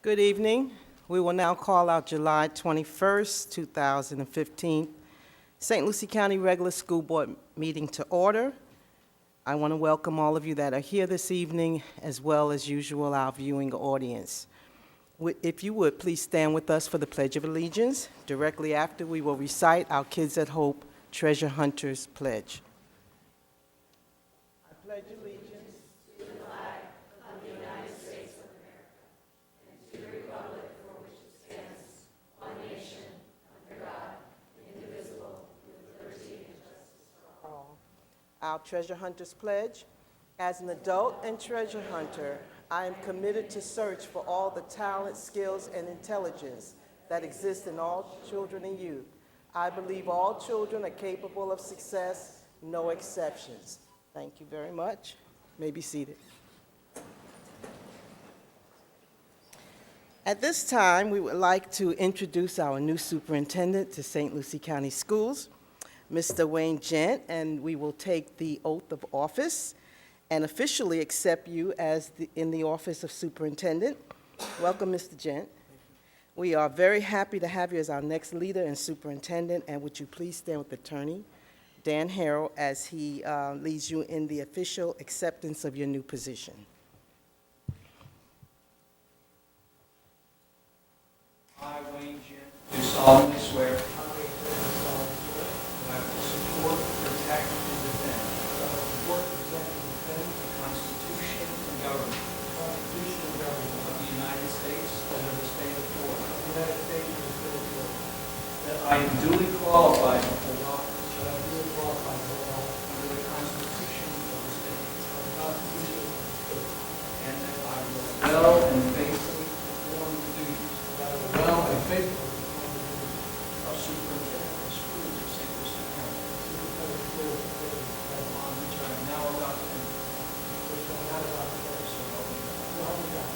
Good evening. We will now call our July 21st, 2015 St. Lucie County Regular School Board meeting to order. I want to welcome all of you that are here this evening, as well as usual, our viewing audience. If you would, please stand with us for the Pledge of Allegiance. Directly after, we will recite our Kids at Hope Treasure Hunters Pledge. I pledge allegiance our Treasure Hunters Pledge. As an adult and treasure hunter, I am committed to search for all the talent, skills, and intelligence that exist in all children and youth. I believe all children are capable of success, no exceptions. Thank you very much. You may be seated. At this time, we would like to introduce our new superintendent to St. Lucie County Schools, Mr. Wayne Gent, and we will take the oath of office and officially accept you as in the office of superintendent. Welcome, Mr. Gent. We are very happy to have you as our next leader and superintendent, and would you please stand with Attorney Dan Harrell as he leads you in the official acceptance of your new position. I, Wayne Gent, do solemnly swear that I will support, protect, and defend the Constitution and government of the United States and of the state of Florida. That I am duly qualified to hold office under the Constitution of the state. And that I will well and faithfully perform the duties of superintendent of schools of St. Lucie County, upon which I am now about to enter. So help me God.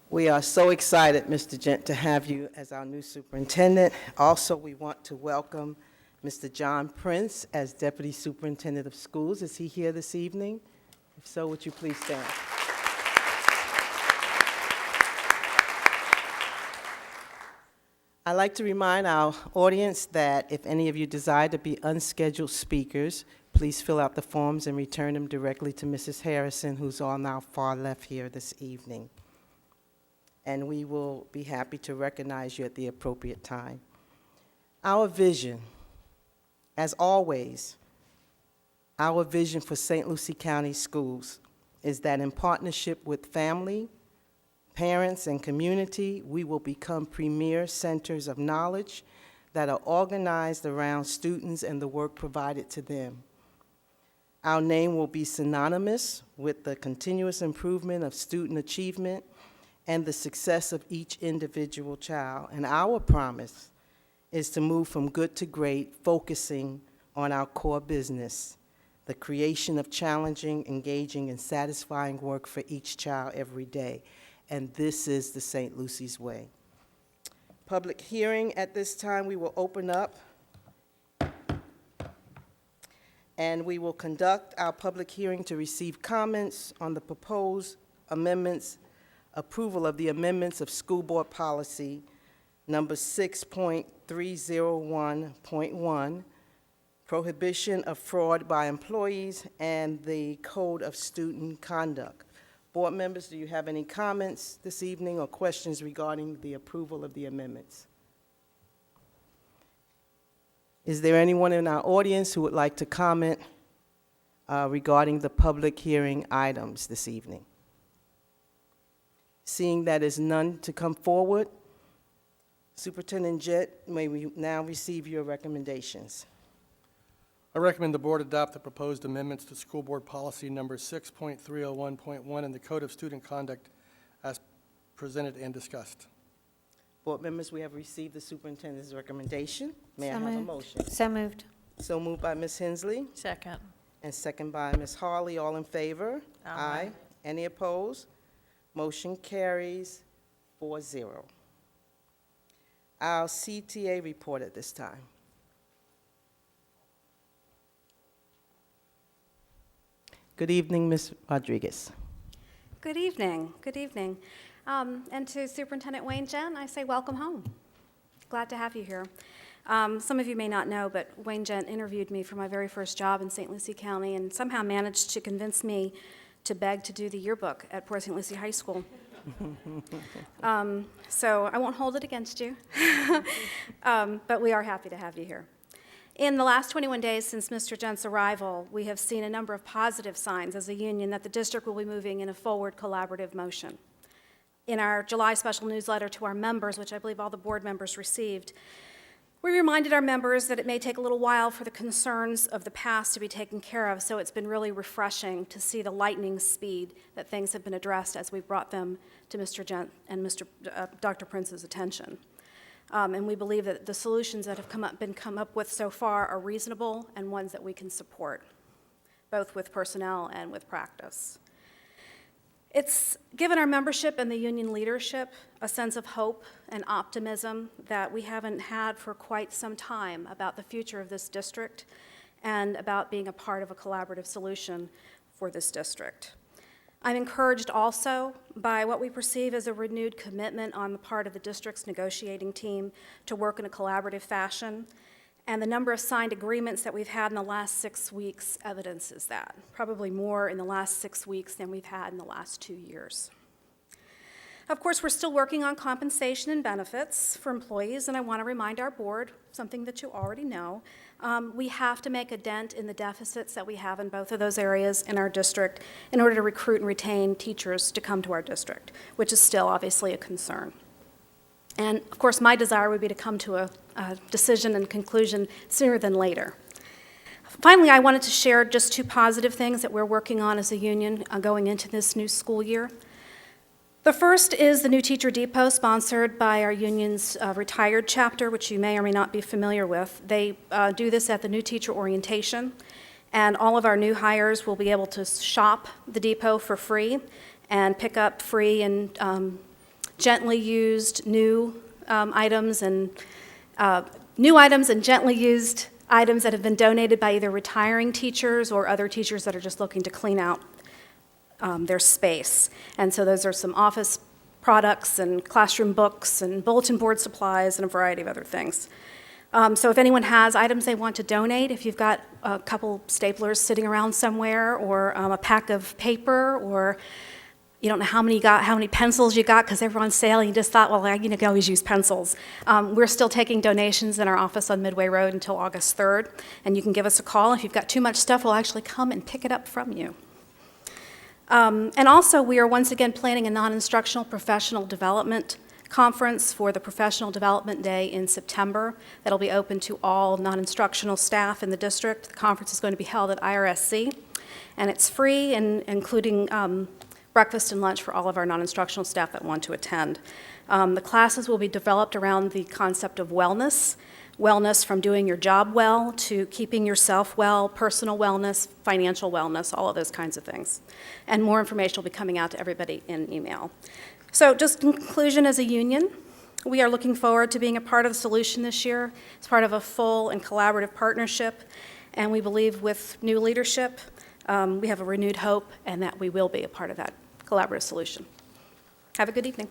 We are so excited, Mr. Gent, to have you as our new superintendent. Also, we want to welcome Mr. John Prince as Deputy Superintendent of Schools. Is he here this evening? If so, would you please stand? I'd like to remind our audience that if any of you desire to be unscheduled speakers, please fill out the forms and return them directly to Mrs. Harrison, who's on our far left here this evening. And we will be happy to recognize you at the appropriate time. Our vision, as always, our vision for St. Lucie County Schools is that in partnership with family, parents, and community, we will become premier centers of knowledge that are organized around students and the work provided to them. Our name will be synonymous with the continuous improvement of student achievement and the success of each individual child. And our promise is to move from good to great, focusing on our core business, the creation of challenging, engaging, and satisfying work for each child every day. And this is the St. Lucie's way. Public hearing at this time, we will open up, and we will conduct our public hearing to receive comments on the proposed amendments, approval of the amendments of School Board Policy number 6.301.1, prohibition of fraud by employees, and the Code of Student Conduct. Board members, do you have any comments this evening or questions regarding the approval of the amendments? Is there anyone in our audience who would like to comment regarding the public hearing items this evening? Seeing that is none to come forward, Superintendent Gent, may we now receive your recommendations? I recommend the board adopt the proposed amendments to School Board Policy number 6.301.1 and the Code of Student Conduct as presented and discussed. Board members, we have received the superintendent's recommendation. May I have a motion? So moved. So moved by Ms. Hensley Second. and second by Ms. Harley. All in favor? Aye. Any opposed? Motion carries 4-0. Our CTA report at this time. Good evening, Ms. Rodriguez. Good evening. Good evening. And to Superintendent Wayne Gent, I say welcome home. Glad to have you here. Some of you may not know, but Wayne Gent interviewed me for my very first job in St. Lucie County and somehow managed to convince me to beg to do the yearbook at Port St. Lucie High School. So I won't hold it against you, but we are happy to have you here. In the last 21 days since Mr. Gent's arrival, we have seen a number of positive signs as a union that the district will be moving in a forward collaborative motion. In our July special newsletter to our members, which I believe all the board members received, we reminded our members that it may take a little while for the concerns of the past to be taken care of, so it's been really refreshing to see the lightning speed that things have been addressed as we've brought them to Mr. Gent and Dr. Prince's attention. And we believe that the solutions that have been come up with so far are reasonable and ones that we can support, both with personnel and with practice. It's given our membership and the union leadership a sense of hope and optimism that we haven't had for quite some time about the future of this district and about being a part of a collaborative solution for this district. I'm encouraged also by what we perceive as a renewed commitment on the part of the district's negotiating team to work in a collaborative fashion, and the number of signed agreements that we've had in the last 6 weeks evidences that, probably more in the last 6 weeks than we've had in the last 2 years. Of course, we're still working on compensation and benefits for employees, and I want to remind our board, something that you already know, we have to make a dent in the deficits that we have in both of those areas in our district in order to recruit and retain teachers to come to our district, which is still obviously a concern. And of course, my desire would be to come to a decision and conclusion sooner than later. Finally, I wanted to share just 2 positive things that we're working on as a union going into this new school year. The first is the new Teacher Depot sponsored by our union's retired chapter, which you may or may not be familiar with. They do this at the new teacher orientation, and all of our new hires will be able to shop the depot for free and pick up free and gently used new items and gently used items that have been donated by either retiring teachers or other teachers that are just looking to clean out their space. And so those are some office products and classroom books and bulletin board supplies and a variety of other things. So if anyone has items they want to donate, if you've got a couple staplers sitting around somewhere or a pack of paper, or you don't know how many pencils you got because they were on sale and you just thought, well, I can always use pencils. We're still taking donations in our office on Midway Road until August 3rd, and you can give us a call. If you've got too much stuff, we'll actually come and pick it up from you. And also, we are once again planning a non-instructional professional development conference for the Professional Development Day in September. That'll be open to all non-instructional staff in the district. The conference is going to be held at IRSC, and it's free, and including breakfast and lunch for all of our non-instructional staff that want to attend. The classes will be developed around the concept of wellness from doing your job well to keeping yourself well, personal wellness, financial wellness, all of those kinds of things. And more information will be coming out to everybody in email. So just in conclusion, as a union, we are looking forward to being a part of the solution this year as part of a full and collaborative partnership, and we believe with new leadership, we have a renewed hope and that we will be a part of that collaborative solution. Have a good evening.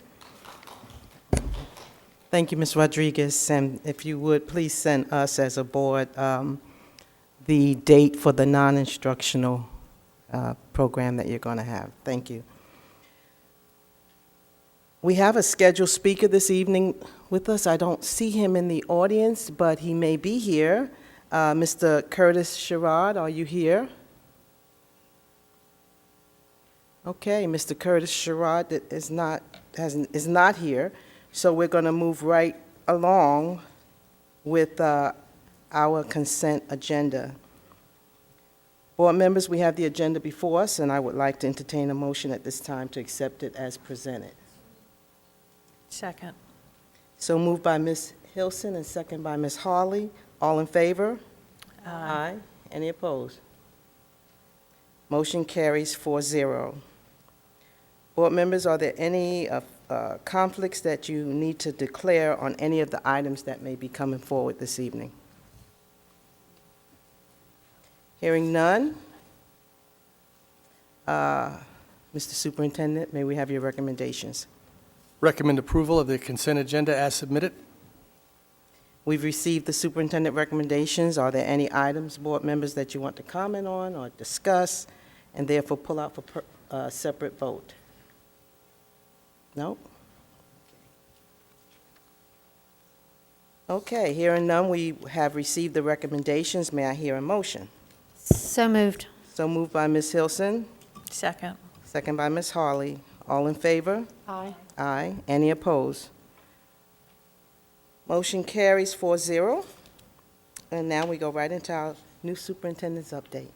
Thank you, Ms. Rodriguez, and if you would, please send us as a board the date for the non-instructional program that you're going to have. Thank you. We have a scheduled speaker this evening with us. I don't see him in the audience, but he may be here. Mr. Curtis Sherrod, are you here? Okay, Mr. Curtis Sherrod is not here. So we're going to move right along with our consent agenda. Board members, we have the agenda before us, and I would like to entertain a motion at this time to accept it as presented. Second. So moved by Ms. Hilson and second by Ms. Hawley. All in favor? Aye. Any opposed? Motion carries 4-0. Board members, are there any conflicts that you need to declare on any of the items that may be coming forward this evening? Hearing none, Mr. Superintendent, may we have your recommendations? Recommend approval of the consent agenda as submitted. We've received the superintendent recommendations. Are there any items, board members, that you want to comment on or discuss, and therefore pull out for separate vote? No? Okay, hearing none, we have received the recommendations. May I hear a motion? So moved. So moved by Ms. Hilson, Second. second by Ms. Harley. All in favor? Aye. Aye. Any opposed? Motion carries 4-0. And now we go right into our new superintendent's update.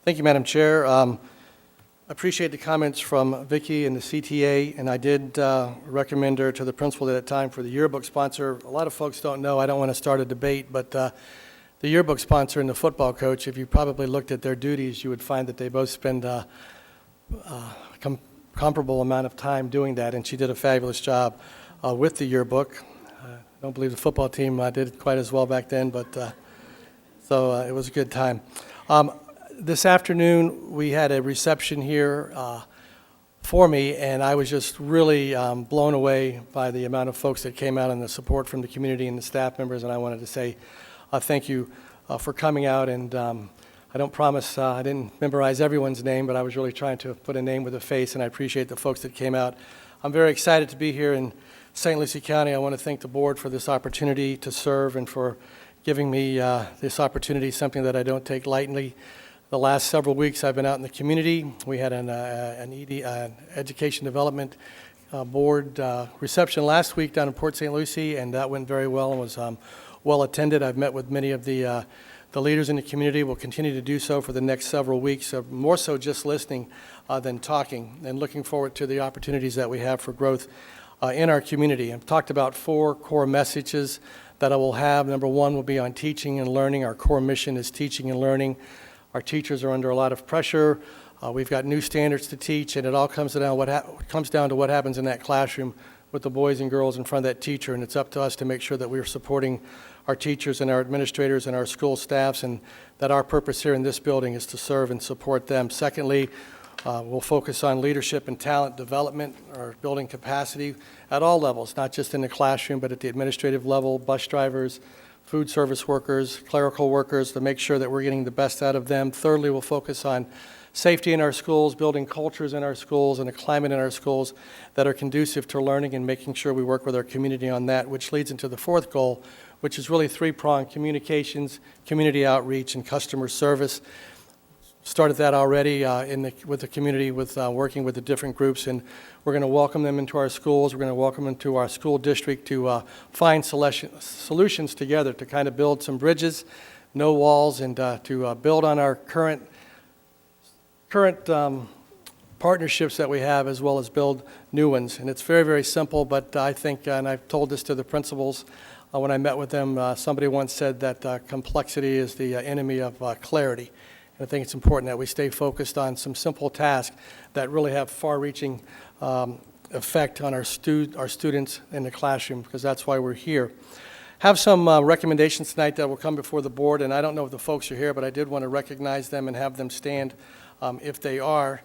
Thank you, Madam Chair. Appreciate the comments from Vicki and the CTA, and I did recommend her to the principal at that time for the yearbook sponsor. A lot of folks don't know, I don't want to start a debate, but the yearbook sponsor and the football coach, if you probably looked at their duties, you would find that they both spend comparable amount of time doing that, and she did a fabulous job with the yearbook. I don't believe the football team did quite as well back then, but so it was a good time. This afternoon, we had a reception here for me, and I was just really blown away by the amount of folks that came out and the support from the community and the staff members, and I wanted to say thank you for coming out, and I don't promise, I didn't memorize everyone's name, but I was really trying to put a name with a face, and I appreciate the folks that came out. I'm very excited to be here in St. Lucie County. I want to thank the board for this opportunity to serve and for giving me this opportunity, something that I don't take lightly. The last several weeks I've been out in the community. We had an Education Development Board reception last week down in Port St. Lucie, and that went very well and was well attended. I've met with many of the leaders in the community. We'll continue to do so for the next several weeks, more so just listening than talking, and looking forward to the opportunities that we have for growth in our community. I've talked about 4 core messages that I will have. Number 1 will be on teaching and learning. Our core mission is teaching and learning. Our teachers are under a lot of pressure. We've got new standards to teach, and it all comes down to what happens in that classroom with the boys and girls in front of that teacher, and it's up to us to make sure that we're supporting our teachers and our administrators and our school staffs, and that our purpose here in this building is to serve and support them. Secondly, we'll focus on leadership and talent development, or building capacity at all levels, not just in the classroom, but at the administrative level, bus drivers, food service workers, clerical workers, to make sure that we're getting the best out of them. Thirdly, we'll focus on safety in our schools, building cultures in our schools, and a climate in our schools that are conducive to learning, and making sure we work with our community on that, which leads into the 4th goal, which is really 3-pronged: communications, community outreach, and customer service. Started that already with the community, with working with the different groups, and we're going to welcome them into our schools. We're going to welcome them to our school district to find solutions together to kind of build some bridges, no walls, and to build on our current partnerships that we have, as well as build new ones. And it's very, very simple, but I think, and I've told this to the principals when I met with them, somebody once said that complexity is the enemy of clarity. I think it's important that we stay focused on some simple tasks that really have far-reaching effect on our students in the classroom, because that's why we're here. Have some recommendations tonight that will come before the board, and I don't know if the folks are here, but I did want to recognize them and have them stand if they are.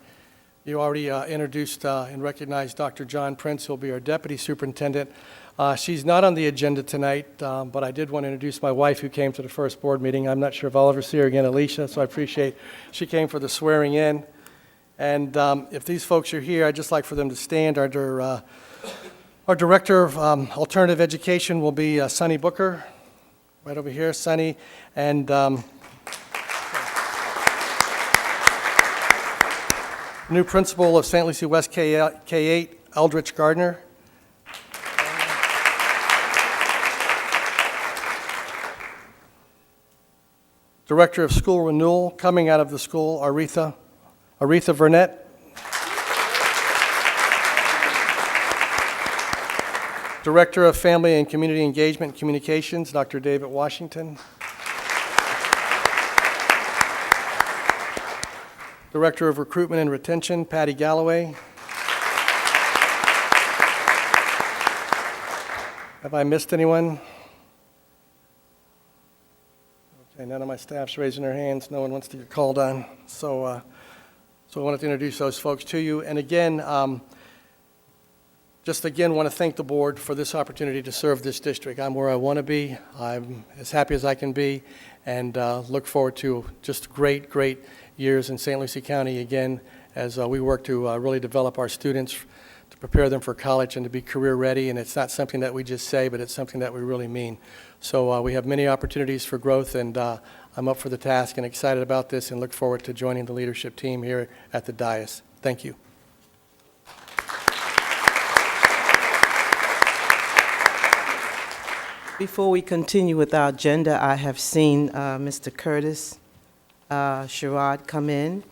You already introduced and recognized Dr. John Prince, who will be our deputy superintendent. She's not on the agenda tonight, but I did want to introduce my wife, who came to the first board meeting. I'm not sure if I'll ever see her again, Alicia, so I appreciate she came for the swearing in. And if these folks are here, I'd just like for them to stand. Our Director of Alternative Education will be Sunny Booker, right over here, Sunny. And new principal of St. Lucie West K-8, Eldridge Gardner. Director of School Renewal, coming out of the school, Aretha Vernette. Director of Family and Community Engagement and Communications, Dr. David Washington. Director of Recruitment and Retention, Patty Galloway. Have I missed anyone? Okay, none of my staff's raising their hands. No one wants to get called on. So I wanted to introduce those folks to you. And again, just again want to thank the board for this opportunity to serve this district. I'm where I want to be. I'm as happy as I can be, and look forward to just great, great years in St. Lucie County again as we work to really develop our students, to prepare them for college and to be career ready. And it's not something that we just say, but it's something that we really mean. So we have many opportunities for growth, and I'm up for the task and excited about this and look forward to joining the leadership team here at the dais. Thank you. Before we continue with our agenda, I have seen Mr. Curtis Sherrod come in,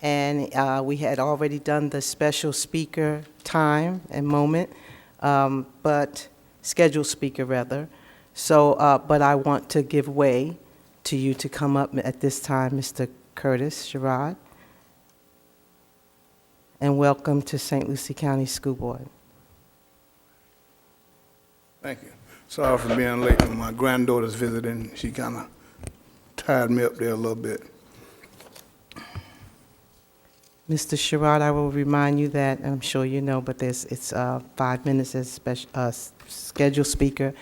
and we had already done the special speaker time and moment, but scheduled speaker rather. So, but I want to give way to you to come up at this time, Mr. Curtis Sherrod, and welcome to St. Lucie County School Board. Thank you. Sorry for being late. My granddaughter's visiting. She kind of tired me up there a little bit. Mr. Sherrod, I will remind you that, I'm sure you know, but it's 5 minutes as scheduled speaker,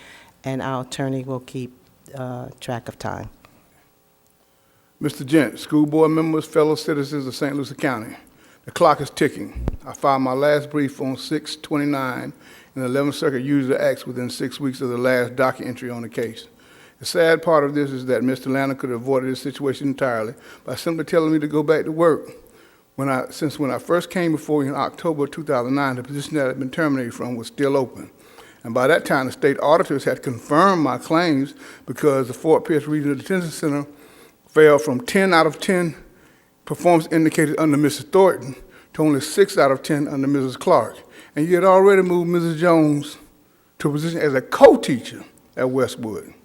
and our attorney will keep track of time. Mr. Gent, school board members, fellow citizens of St. Lucie County, the clock is ticking. I filed my last brief on 6/29, and the 11th Circuit usually acts within 6 weeks of the last docket entry on the case. The sad part of this is that Mr. Lanner could have avoided this situation entirely by simply telling me to go back to work. Since when I first came before you in October 2009, the position that I had been terminated from was still open. And by that time, the state auditors had confirmed my claims because the Fort Pierce Regional Detention Center fell from 10 out of 10 performance indicators under Mrs. Thornton to only 6 out of 10 under Mrs. Clark. And you had already moved Mrs. Jones to a position as a co-teacher at Westwood.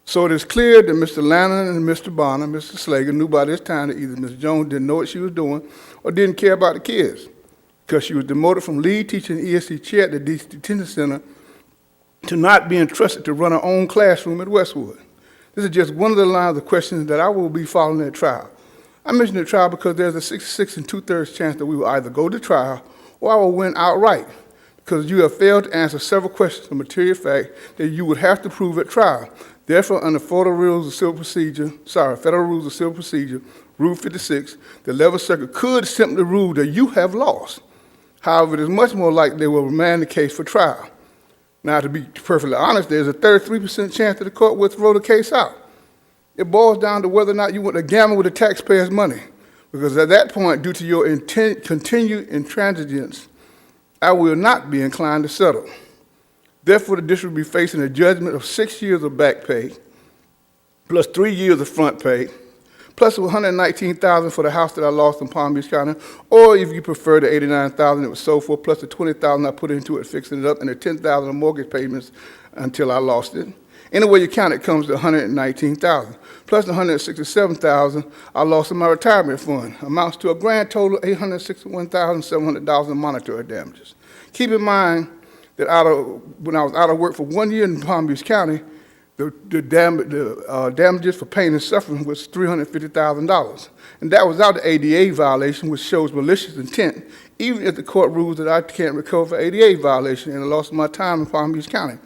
So it is clear that Mr. Lanner and Mr. Bonner, Mr. Slager, knew by this time that either Ms. Jones didn't know what she was doing or didn't care about the kids, because she was demoted from lead teacher and ESC chair at the detention center to not being trusted to run her own classroom at Westwood. This is just one of the lines of questions that I will be following at trial. I mention the trial because there's a 66 2/3 chance that we will either go to trial or I will win outright, because you have failed to answer several questions of material fact that you would have to prove at trial. Therefore, under Federal Rules of Civil Procedure, Rule 56, the 11th Circuit could simply rule that you have lost. However, it is much more likely they will remand the case for trial. Now, to be perfectly honest, there's a 33% chance that the court will throw the case out. It boils down to whether or not you want to gamble with the taxpayers' money, because at that point, due to your continued intransigence, I will not be inclined to settle. Therefore, the district will be facing a judgment of 6 years of back pay, plus 3 years of front pay, plus $119,000 for the house that I lost in Palm Beach County, or if you prefer, the $89,000 it was sold for, plus the $20,000 I put into it fixing it up, and the $10,000 of mortgage payments until I lost it. Any way you count it comes to $119,000, plus the $167,000 I lost in my retirement fund, amounts to a grand total of $861,700 in monetary damages. Keep in mind that when I was out of work for 1 year in Palm Beach County, the damages for pain and suffering was $350,000. And that was without the ADA violation, which shows malicious intent, even if the court rules that I can't recover for ADA violation, and I lost my time in Palm Beach County.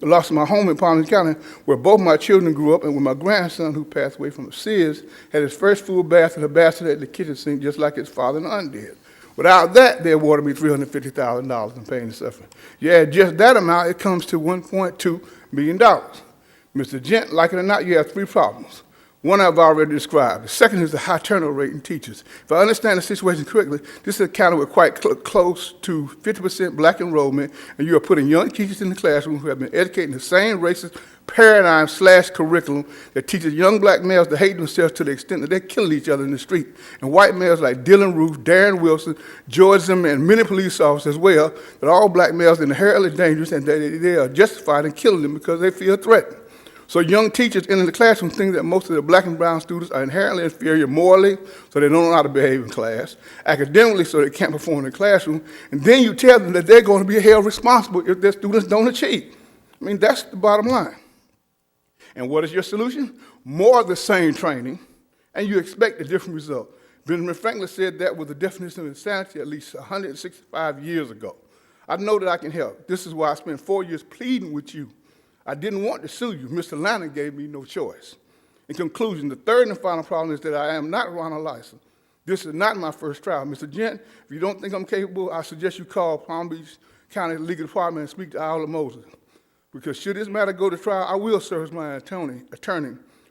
I lost my home in Palm Beach County, where both my children grew up, and where my grandson, who passed away from SIDS, had his first full bath in a bassinet at the kitchen sink, just like his father and aunt did. Without that, they awarded me $350,000 in pain and suffering. You add just that amount, it comes to $1.2 million. Mr. Gent, like it or not, you have 3 problems. One I've already described. The second is the high turnover rate in teachers. If I understand the situation correctly, this is a county with quite close to 50% black enrollment, and you are putting young teachers in the classroom who have been educated in the same racist paradigm / curriculum that teaches young black males to hate themselves to the extent that they're killing each other in the street. And white males like Dylan Roof, Darren Wilson, George Zimmerman, and many police officers as well, that all black males are inherently dangerous and that they are justified in killing them because they feel threatened. So young teachers in the classroom think that most of the black and brown students are inherently inferior morally, so they don't know how to behave in class, academically, so they can't perform in the classroom, and then you tell them that they're going to be held responsible if their students don't achieve. I mean, that's the bottom line. And what is your solution? More of the same training, and you expect a different result. Benjamin Franklin said that was the definition of insanity at least 165 years ago. I know that I can help. This is why I spent 4 years pleading with you. I didn't want to sue you. Mr. Lannon gave me no choice. In conclusion, the third and final problem is that I am not Ronald Lyson. This is not my first trial. Mr. Gent, if you don't think I'm capable, I suggest you call Palm Beach County Legal Department and speak to Iola Moses. Because should this matter go to trial, I will serve as my attorney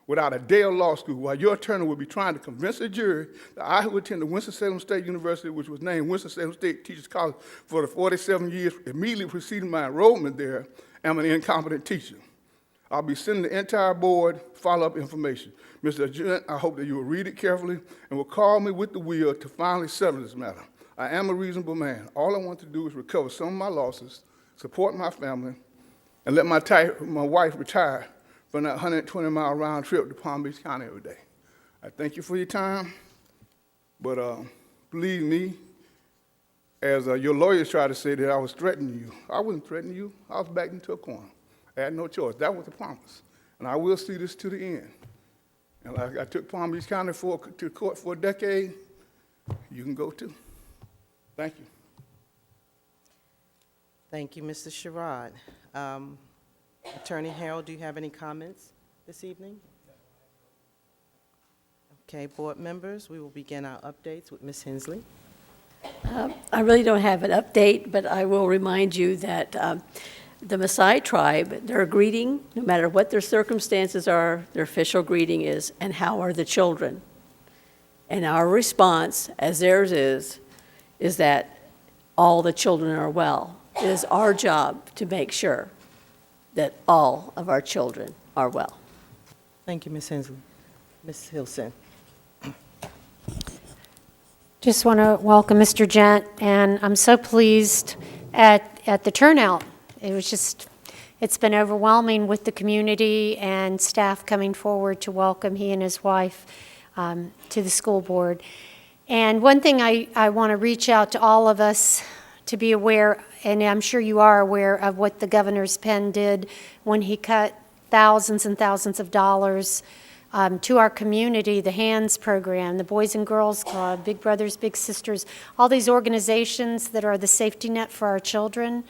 without a day of law school, while your attorney will be trying to convince a jury that I, who attended Winston-Salem State University, which was named Winston-Salem State Teachers College for the 47 years immediately preceding my enrollment there, am an incompetent teacher. I'll be sending the entire board follow-up information. Mr. Gent, I hope that you will read it carefully and will call me with the will to finally settle this matter. I am a reasonable man. All I want to do is recover some of my losses, support my family, and let my wife retire from that 120-mile round trip to Palm Beach County every day. I thank you for your time, but believe me, as your lawyers try to say that I was threatening you, I wasn't threatening you. I was backed into a corner. I had no choice. That was the promise. And I will see this to the end. And like I took Palm Beach County to court for a decade, you can go too. Thank you. Thank you, Mr. Sherrod. Attorney Harold, do you have any comments this evening? Okay, board members, we will begin our updates with Ms. Hensley. I really don't have an update, but I will remind you that the Maasai tribe, their greeting, no matter what their circumstances are, their official greeting is, "And how are the children?" And our response, as theirs is that all the children are well. It is our job to make sure that all of our children are well. Thank you, Ms. Hensley. Ms. Hilson. Just want to welcome Mr. Gent, and I'm so pleased at the turnout. It's been overwhelming with the community and staff coming forward to welcome he and his wife to the school board. And one thing I want to reach out to all of us to be aware, and I'm sure you are aware of what the governor's pen did when he cut thousands and thousands of dollars to our community, the HANDS program, the Boys and Girls Club, Big Brothers, Big Sisters, all these organizations that are the safety net for our children.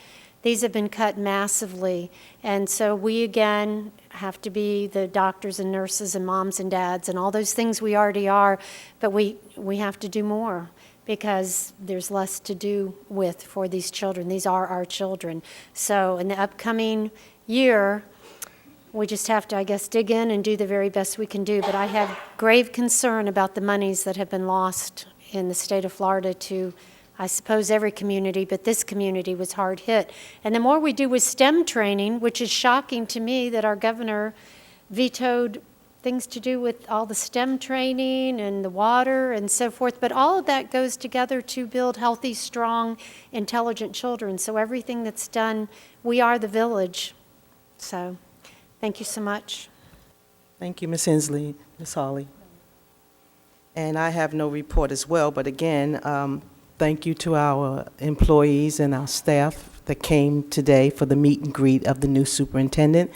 These have been cut massively. And so we, again, have to be the doctors and nurses and moms and dads and all those things we already are, but we have to do more because there's less to do with for these children. These are our children. So in the upcoming year, we just have to, I guess, dig in and do the very best we can do. But I have grave concern about the monies that have been lost in the state of Florida to, I suppose, every community, but this community was hard hit. And the more we do with STEM training, which is shocking to me that our governor vetoed things to do with all the STEM training and the water and so forth, but all of that goes together to build healthy, strong, intelligent children. So everything that's done, we are the village. So thank you so much. Thank you, Ms. Hensley. Ms. Hawley. And I have no report as well, but again, thank you to our employees and our staff that came today for the meet and greet of the new superintendent.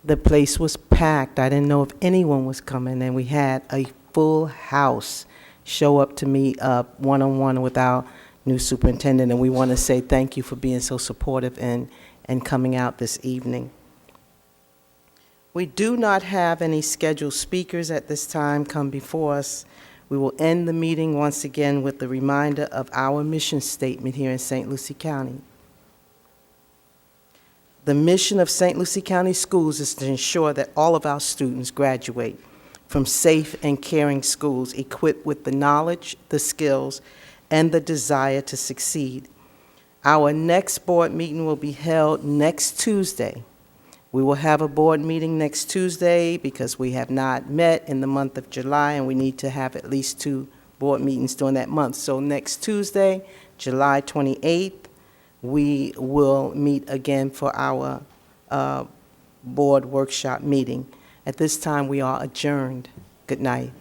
The place was packed. I didn't know if anyone was coming, and we had a full house show up to meet up one-on-one with our new superintendent, and we want to say thank you for being so supportive and coming out this evening. We do not have any scheduled speakers at this time come before us. We will end the meeting once again with the reminder of our mission statement here in St. Lucie County. The mission of St. Lucie County Schools is to ensure that all of our students graduate from safe and caring schools equipped with the knowledge, the skills, and the desire to succeed. Our next board meeting will be held next Tuesday. We will have a board meeting next Tuesday because we have not met in the month of July, and we need to have at least 2 board meetings during that month. So next Tuesday, July 28th, we will meet again for our board workshop meeting. At this time, we are adjourned. Good night.